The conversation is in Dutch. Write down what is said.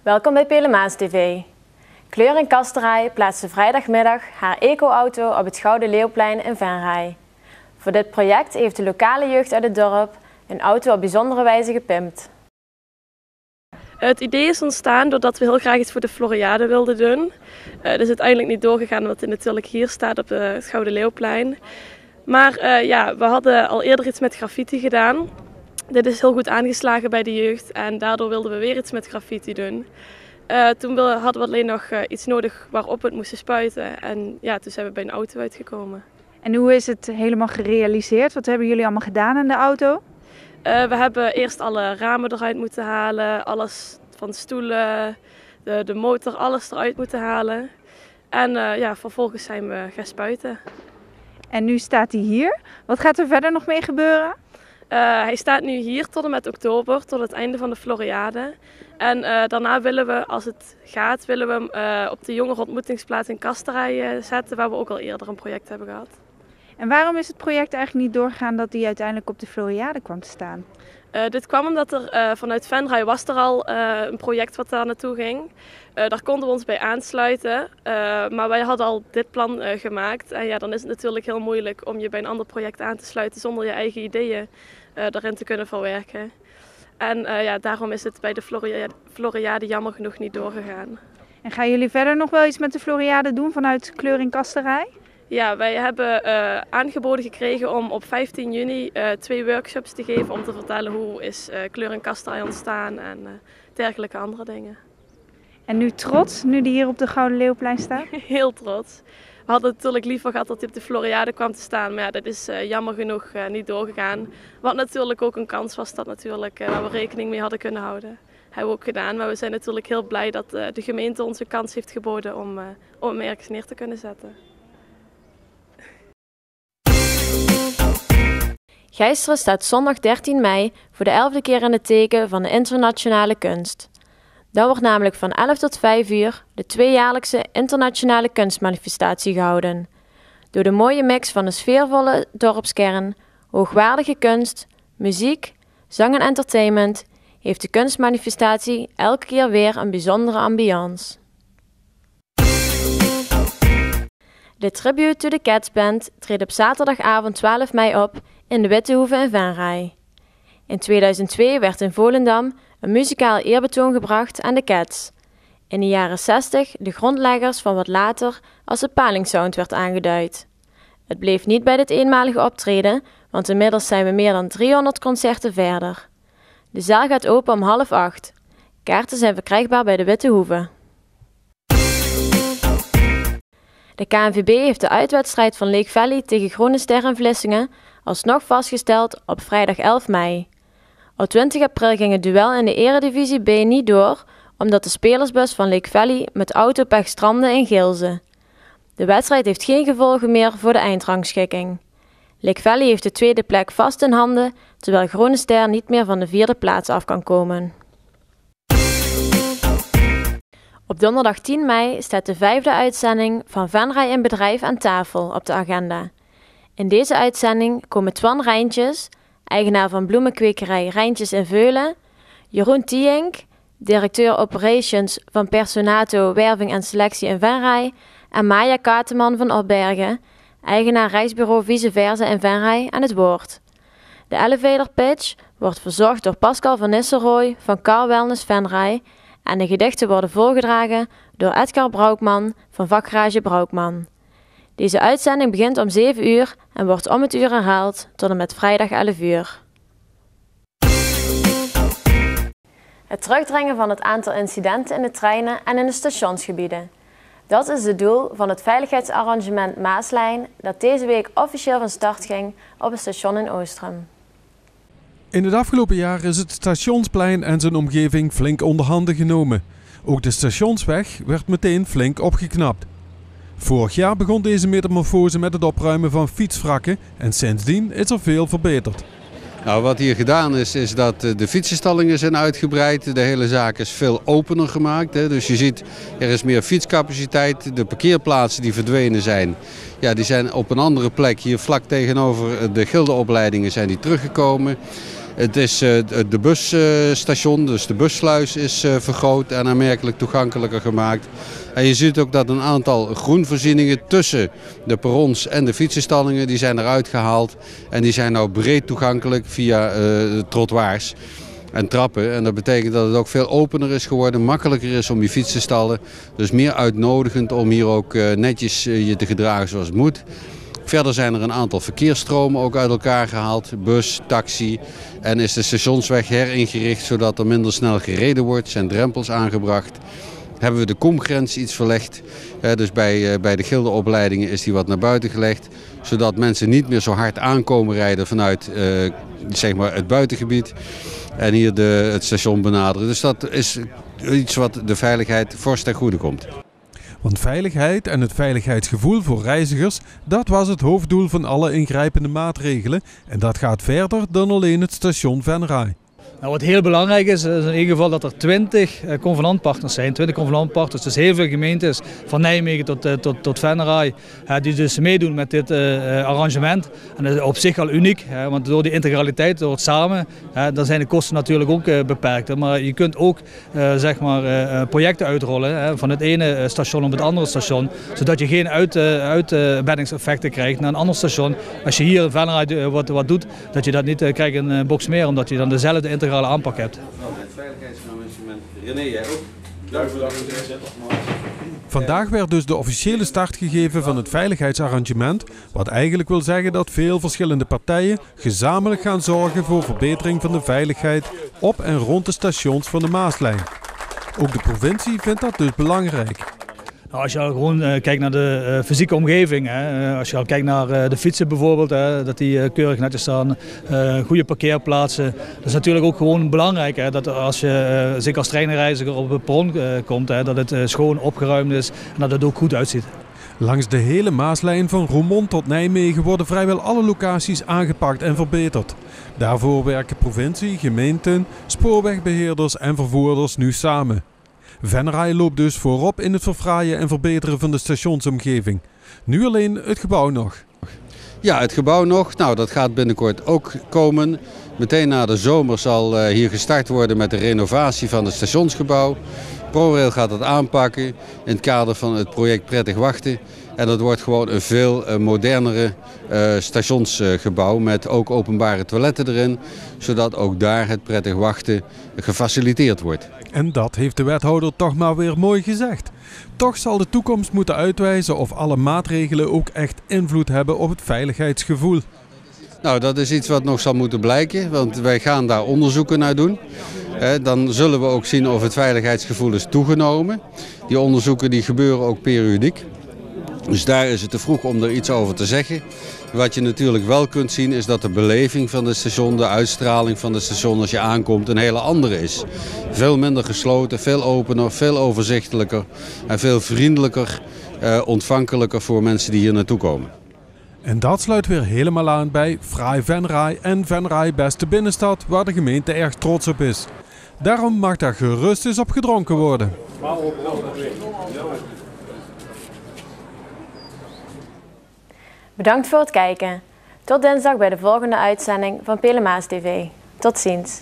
Welkom bij Pelemaas TV. Kleur en Kasterij plaatste vrijdagmiddag haar eco-auto op het Gouden Leeuwplein in Venray. Voor dit project heeft de lokale jeugd uit het dorp een auto op bijzondere wijze gepimpt. Het idee is ontstaan doordat we heel graag iets voor de Floriade wilden doen. Dat is uiteindelijk niet doorgegaan omdat het natuurlijk hier staat op het Gouden Leeuwplein. Maar we hadden al eerder iets met graffiti gedaan. Dit is heel goed aangeslagen bij de jeugd en daardoor wilden we weer iets met graffiti doen. Toen hadden we alleen nog iets nodig waarop we het moesten spuiten. En ja, toen zijn we bij een auto uitgekomen. En hoe is het helemaal gerealiseerd? Wat hebben jullie allemaal gedaan aan de auto? We hebben eerst alle ramen eruit moeten halen, alles van de stoelen, de motor, alles eruit moeten halen. En vervolgens zijn we gaan spuiten. En nu staat hij hier. Wat gaat er verder nog mee gebeuren? Hij staat nu hier tot en met oktober, tot het einde van de Floriade. En daarna willen we, als het gaat, op de jongerenontmoetingsplaats in Kasterij zetten, waar we ook al eerder een project hebben gehad. En waarom is het project eigenlijk niet doorgegaan dat hij uiteindelijk op de Floriade kwam te staan? Dit kwam omdat er vanuit Venray was er al een project wat daar naartoe ging. Daar konden we ons bij aansluiten, maar wij hadden al dit plan gemaakt. En ja, dan is het natuurlijk heel moeilijk om je bij een ander project aan te sluiten zonder je eigen ideeën daarin te kunnen verwerken. En daarom is het bij de Floriade jammer genoeg niet doorgegaan. En gaan jullie verder nog wel iets met de Floriade doen vanuit Kleur en Kasterij? Ja, wij hebben aangeboden gekregen om op 15 juni 2 workshops te geven om te vertellen hoe is Kleur en Kasterij ontstaan en dergelijke andere dingen. En nu trots, nu die hier op de Gouden Leeuwplein staat? Heel trots. We hadden natuurlijk liever gehad dat hij op de Floriade kwam te staan, maar ja, dat is jammer genoeg niet doorgegaan. Wat natuurlijk ook een kans was waar we rekening mee hadden kunnen houden. Hebben we ook gedaan, maar we zijn natuurlijk heel blij dat de gemeente ons een kans heeft geboden om hem ergens neer te kunnen zetten. Gijsteren staat zondag 13 mei voor de 11e keer in het teken van de internationale kunst. Dan wordt namelijk van 11 tot 5 uur de tweejaarlijkse internationale kunstmanifestatie gehouden. Door de mooie mix van een sfeervolle dorpskern, hoogwaardige kunst, muziek, zang en entertainment heeft de kunstmanifestatie elke keer weer een bijzondere ambiance. De Tribute to the Cats Band treedt op zaterdagavond 12 mei op in de Witte Hoeve in Venray. In 2002 werd in Volendam een muzikaal eerbetoon gebracht aan de Cats. In de jaren 60 de grondleggers van wat later als de Palingsound werd aangeduid. Het bleef niet bij dit eenmalige optreden, want inmiddels zijn we meer dan 300 concerten verder. De zaal gaat open om 7:30. Kaarten zijn verkrijgbaar bij de Witte Hoeve. De KNVB heeft de uitwedstrijd van Lake Valley tegen Groene Ster in Vlissingen alsnog vastgesteld op vrijdag 11 mei. Op 20 april ging het duel in de Eredivisie B niet door, omdat de spelersbus van Lake Valley met autopech strandde in Gilze. De wedstrijd heeft geen gevolgen meer voor de eindrangschikking. Lake Valley heeft de tweede plek vast in handen, terwijl Groene Ster niet meer van de 4e plaats af kan komen. Op donderdag 10 mei staat de 5e uitzending van Venray in Bedrijf aan tafel op de agenda. In deze uitzending komen Twan Rijntjes, eigenaar van bloemenkwekerij Rijntjes in Veulen, Jeroen Tienk, directeur operations van Personato Werving en Selectie in Venray en Maya Kateman van Opbergen, eigenaar reisbureau Vice Versa in Venray, aan het woord. De elevator pitch wordt verzorgd door Pascal van Nistelrooy van Car Wellness Venray en de gedichten worden voorgedragen door Edgar Braukman van Vakgarage Braukman. Deze uitzending begint om 7 uur en wordt om het uur herhaald tot en met vrijdag 11 uur. Het terugdringen van het aantal incidenten in de treinen en in de stationsgebieden. Dat is het doel van het veiligheidsarrangement Maaslijn dat deze week officieel van start ging op het station in Oostrum. In het afgelopen jaar is het stationsplein en zijn omgeving flink onder handen genomen. Ook de stationsweg werd meteen flink opgeknapt. Vorig jaar begon deze metamorfose met het opruimen van fietswrakken en sindsdien is er veel verbeterd. Nou, wat hier gedaan is dat de fietsenstallingen zijn uitgebreid. De hele zaak is veel opener gemaakt. Dus je ziet, er is meer fietscapaciteit. De parkeerplaatsen die verdwenen zijn, die zijn op een andere plek. Hier vlak tegenover de gildeopleidingen zijn die teruggekomen. Het is de busstation, dus de bussluis is vergroot en aanmerkelijk toegankelijker gemaakt. En je ziet ook dat een aantal groenvoorzieningen tussen de perrons en de fietsenstallingen, die zijn eruit gehaald. En die zijn nou breed toegankelijk via trottoirs en trappen. En dat betekent dat het ook veel opener is geworden, makkelijker is om je fiets te stallen. Dus meer uitnodigend om hier ook netjes je te gedragen zoals het moet. Verder zijn er een aantal verkeersstromen ook uit elkaar gehaald. Bus, taxi. En is de stationsweg heringericht zodat er minder snel gereden wordt. Zijn drempels aangebracht. Hebben we de komgrens iets verlegd. Dus bij de gildeopleidingen is die wat naar buiten gelegd. Zodat mensen niet meer zo hard aankomen rijden vanuit zeg maar het buitengebied. En hier het station benaderen. Dus dat is iets wat de veiligheid fors ten goede komt. Want veiligheid en het veiligheidsgevoel voor reizigers, dat was het hoofddoel van alle ingrijpende maatregelen. En dat gaat verder dan alleen het station Venray. Nou, wat heel belangrijk is in ieder geval dat er 20 convenantpartners zijn. 20 convenantpartners, dus heel veel gemeentes van Nijmegen tot Venray. Die dus meedoen met dit arrangement. En dat is op zich al uniek, want door die integraliteit, door het samen, dan zijn de kosten natuurlijk ook beperkt. Maar je kunt ook zeg maar, projecten uitrollen van het ene station op het andere station. Zodat je geen uitbeddingseffecten krijgt naar een ander station. Als je hier in Venray wat doet, dat je dat niet krijgt in Boxmeer, omdat je dan dezelfde integrale aanpak hebt. Het veiligheidsarrangement, René, jij ook? Vandaag werd dus de officiële start gegeven van het veiligheidsarrangement, wat eigenlijk wil zeggen dat veel verschillende partijen gezamenlijk gaan zorgen voor verbetering van de veiligheid op en rond de stations van de Maaslijn. Ook de provincie vindt dat dus belangrijk. Nou, als je al gewoon kijkt naar de fysieke omgeving, als je al kijkt naar de fietsen bijvoorbeeld, dat die keurig netjes staan, goede parkeerplaatsen. Dat is natuurlijk ook gewoon belangrijk, dat als je, zeker als treinreiziger op het perron komt, dat het schoon opgeruimd is en dat het ook goed uitziet. Langs de hele Maaslijn van Roermond tot Nijmegen worden vrijwel alle locaties aangepakt en verbeterd. Daarvoor werken provincie, gemeenten, spoorwegbeheerders en vervoerders nu samen. Venray loopt dus voorop in het verfraaien en verbeteren van de stationsomgeving. Nu alleen het gebouw nog. Ja, het gebouw nog. Nou, dat gaat binnenkort ook komen. Meteen na de zomer zal hier gestart worden met de renovatie van het stationsgebouw. ProRail gaat dat aanpakken in het kader van het project Prettig Wachten. En dat wordt gewoon een veel modernere stationsgebouw met ook openbare toiletten erin. Zodat ook daar het prettig wachten gefaciliteerd wordt. En dat heeft de wethouder toch maar weer mooi gezegd. Toch zal de toekomst moeten uitwijzen of alle maatregelen ook echt invloed hebben op het veiligheidsgevoel. Nou, dat is iets wat nog zal moeten blijken, want wij gaan daar onderzoeken naar doen. Dan zullen we ook zien of het veiligheidsgevoel is toegenomen. Die onderzoeken die gebeuren ook periodiek. Dus daar is het te vroeg om er iets over te zeggen. Wat je natuurlijk wel kunt zien is dat de beleving van het station, de uitstraling van het station als je aankomt een hele andere is. Veel minder gesloten, veel opener, veel overzichtelijker en veel vriendelijker, ontvankelijker voor mensen die hier naartoe komen. En dat sluit weer helemaal aan bij Fraai Venray en Venray Beste Binnenstad, waar de gemeente erg trots op is. Daarom mag daar gerust eens op gedronken worden. Bedankt voor het kijken. Tot dinsdag bij de volgende uitzending van Pelemaas TV. Tot ziens.